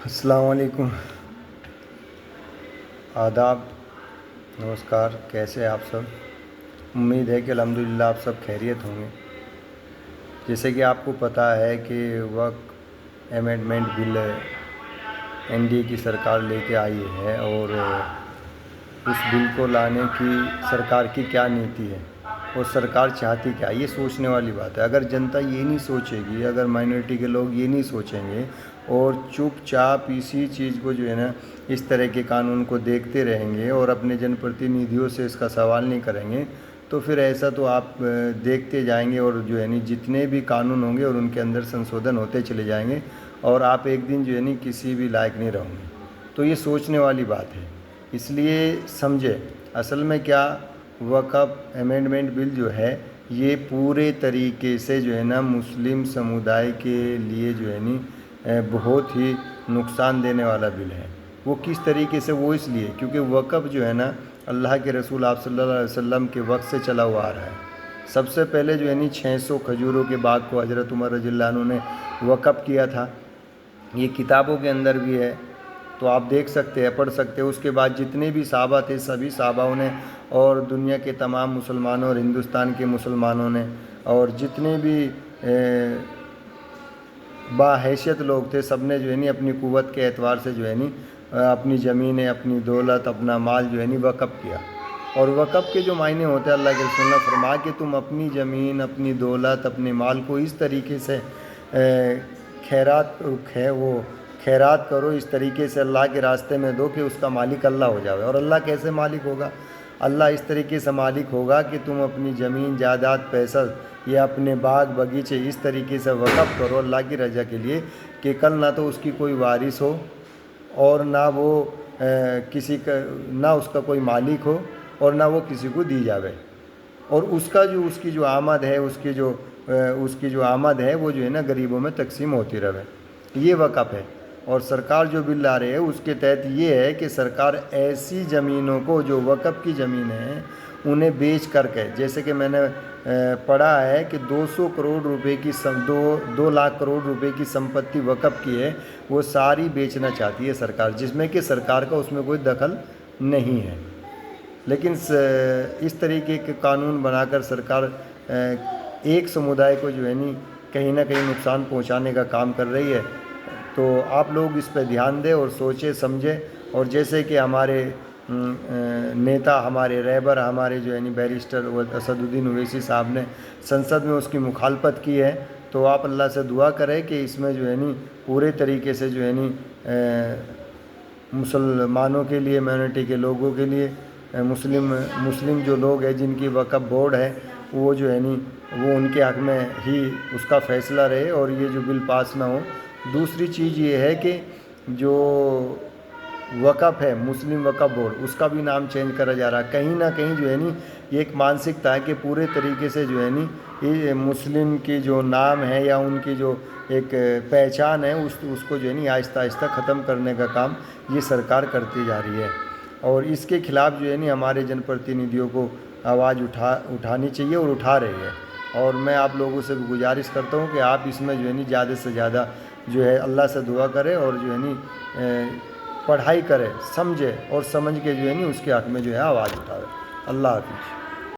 السلام علیکم، آداب، نمسکار، کیسے ہیں آپ سب؟ امید ہے کہ الحمدللہ آپ سب خیریت ہوں گے۔ جیسے کہ آپ کو پتہ ہے کہ وقت amendment bill N D A کی سرکار لے کے آئی ہے، اور اس بل کو لانے کی سرکار کی کیا نیتی ہے اور سرکار چاہتی کیا، یہ سوچنے والی بات ہے۔ اگر جنتا یہ نہیں سوچے گی، اگر مائنورٹی کے لوگ یہ نہیں سوچیں گے اور چپ چاپ اسی چیز کو اس طرح کے قانون کو دیکھتے رہیں گے اور اپنے جن پرتینیدھیوں سے اس کا سوال نہیں کریں گے، تو پھر ایسا تو آپ دیکھتے جائیں گے، اور جتنے بھی قانون ہوں گے اور ان کے اندر سنشودھن ہوتے چلے جائیں گے، اور آپ ایک دن کسی بھی لائق نہیں رہوں گے۔ تو یہ سوچنے والی بات ہے، اس لیے سمجھے اصل میں کیا وقف امینڈمنٹ بل ہے، یہ پورے طریقے سے مسلم سمودائے کے لیے بہت ہی نقصان دینے والا بل ہے۔ وہ کس طریقے سے؟ وہ اس لیے کیونکہ وقف اللہ کے رسول آپ صلی اللہ علیہ وسلم کے وقت سے چلا ہوا آ رہا ہے۔ سب سے پہلے 600 کھجوروں کے باغ کو حضرت عمر رضی اللہ عنہ نے وقف کیا تھا۔ یہ کتابوں کے اندر بھی ہے، تو آپ دیکھ سکتے ہیں، پڑھ سکتے ہیں۔ اس کے بعد جتنے بھی صحابہ تھے، سبھی صحاباؤں نے اور دنیا کے تمام مسلمانوں اور ہندوستان کے مسلمانوں نے اور جتنے بھی باحیثیت لوگ تھے، سب نے اپنی قوت کے اعتبار سے اپنی زمینیں، اپنی دولت، اپنا مال وقف کیا۔ اور وقف کے جو معنی ہوتے ہیں، اللہ کے رسول نے فرمایا کہ تم اپنی زمین، اپنی دولت، اپنے مال کو اس طریقے سے خیرات کرو، اس طریقے سے اللہ کے راستے میں دو کہ اس کا مالک اللہ ہو جائے۔ اور اللہ کیسے مالک ہوگا؟ اللہ اس طریقے سے مالک ہوگا کہ تم اپنی زمین، جائیداد، پیسہ یا اپنے باغ باغیچے اس طریقے سے وقف کرو اللہ کی رضا کے لیے کہ کل نہ تو اس کی کوئی وارث ہو، اور نہ وہ نہ اس کا کوئی مالک ہو، اور نہ وہ کسی کو دی جاوے، اور اس کی جو آمد ہے، اس کی جو آمد ہے وہ غریبوں میں تقسیم ہوتی رہے۔ یہ وقف ہے۔ اور سرکار جو بل لا رہی ہے اس کے تحت یہ ہے کہ سرکار ایسی زمینوں کو جو وقف کی زمینیں ہیں انہیں بیچ کر کے، جیسے کہ میں نے پڑھا ہے کہ 200 کروڑ روپے کی 2 لاکھ کروڑ روپے کی سمپتی وقف کی ہے، وہ ساری بیچنا چاہتی ہے سرکار، جس میں کہ سرکار کا اس میں کوئی دخل نہیں ہے۔ لیکن اس طریقے کے قانون بنا کر سرکار ایک سمودائے کو کہیں نہ کہیں نقصان پہنچانے کا کام کر رہی ہے۔ تو آپ لوگ اس پہ دھیان دیں اور سوچیں سمجھیں، اور جیسے کہ ہمارے نیتا، ہمارے رہبر، ہمارے بیرسٹر اسد الدین اویسی صاحب نے سنسد میں اس کی مخالفت کی ہے، تو آپ اللہ سے دعا کریں کہ اس میں پورے طریقے سے مسلمانوں کے لیے، مائنورٹی کے لوگوں کے لیے، مسلم جو لوگ ہیں جن کی وقف بورڈ ہے، وہ وہ ان کے حق میں ہی اس کا فیصلہ رہے اور یہ جو بل پاس نہ ہو۔ دوسری چیز یہ ہے کہ جو وقف ہے، مسلم وقف بورڈ، اس کا بھی نام چینج کرا جا رہا ہے۔ کہیں نہ کہیں یہ ایک مانسکتا ہے کہ پورے طریقے سے یہ مسلم کی جو نام ہے یا ان کی جو ایک پہچان ہے اس کو آہستہ آہستہ ختم کرنے کا کام یہ سرکار کرتی جا رہی ہے، اور اس کے خلاف ہمارے جن پرتینیدھیوں کو آواز اٹھانی چاہیے اور اٹھا رہی ہے۔ اور میں آپ لوگوں سے گزارش کرتا ہوں کہ آپ اس میں زیادہ سے زیادہ اللہ سے دعا کرے اور پڑھائی کرے، سمجھے اور سمجھ کے اس کے حق میں آواز اٹھائے۔ اللہ حافظ۔